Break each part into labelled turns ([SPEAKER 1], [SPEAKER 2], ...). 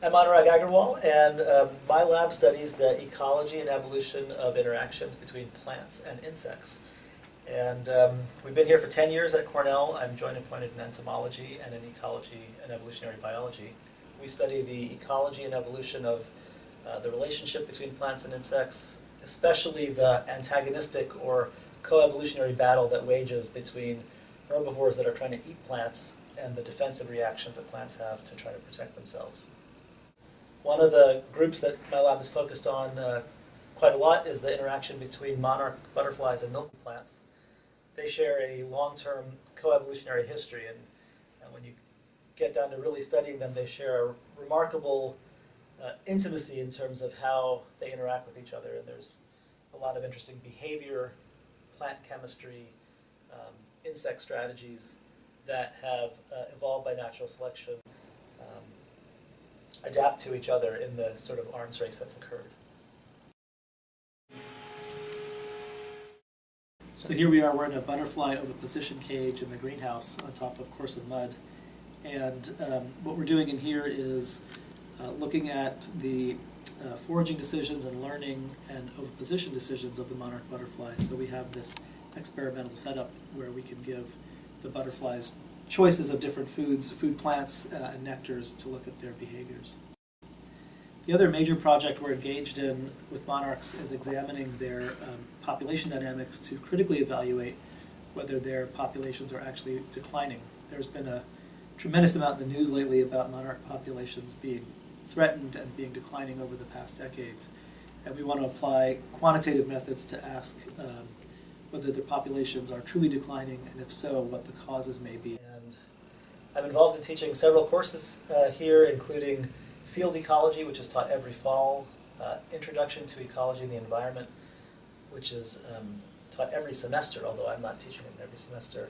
[SPEAKER 1] I'm Anurag Agrawal, and my lab studies the ecology and evolution of interactions between plants and insects. And we've been here for 10 years at Cornell. I'm joint appointed in entomology and in ecology and evolutionary biology. We study the ecology and evolution of the relationship between plants and insects, especially the antagonistic or co-evolutionary battle that wages between herbivores that are trying to eat plants and the defensive reactions that plants have to try to protect themselves. One of the groups that my lab is focused on quite a lot is the interaction between monarch butterflies and milkweed plants. They share a long-term co-evolutionary history, and when you get down to really studying them, they share a remarkable intimacy in terms of how they interact with each other. And there's a lot of interesting behavior, plant chemistry, insect strategies that have evolved by natural selection adapt to each other in the sort of arms race that's occurred. So here we are, we're in a butterfly oviposition cage in the greenhouse on top of course of mud. And what we're doing in here is looking at the foraging decisions and learning and oviposition decisions of the monarch butterfly. So we have this experimental setup where we can give the butterflies choices of different foods, food plants, and nectars to look at their behaviors. The other major project we're engaged in with monarchs is examining their population dynamics to critically evaluate whether their populations are actually declining. There's been a tremendous amount in the news lately about monarch populations being threatened and being declining over the past decades. And we want to apply quantitative methods to ask whether their populations are truly declining, and if so, what the causes may be. And I'm involved in teaching several courses here, including field ecology, which is taught every fall, introduction to ecology and the environment, which is taught every semester, although I'm not teaching it every semester,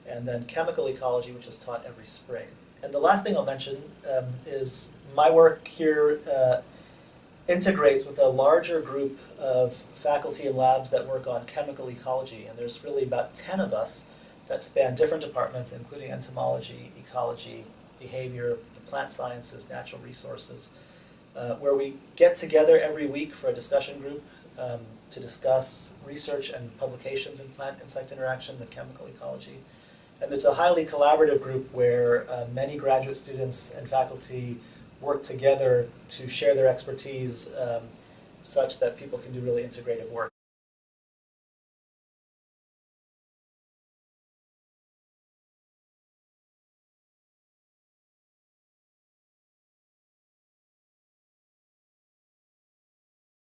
[SPEAKER 1] and then chemical ecology, which is taught every spring. And the last thing I'll mention is my work here integrates with a larger group of faculty and labs that work on chemical ecology, and there's really about 10 of us that span different departments, including entomology, ecology, behavior, the plant sciences, natural resources, where we get together every week for a discussion group to discuss research and publications in plant-insect interactions and chemical ecology. And it's a highly collaborative group where many graduate students and faculty work together to share their expertise such that people can do really integrative work.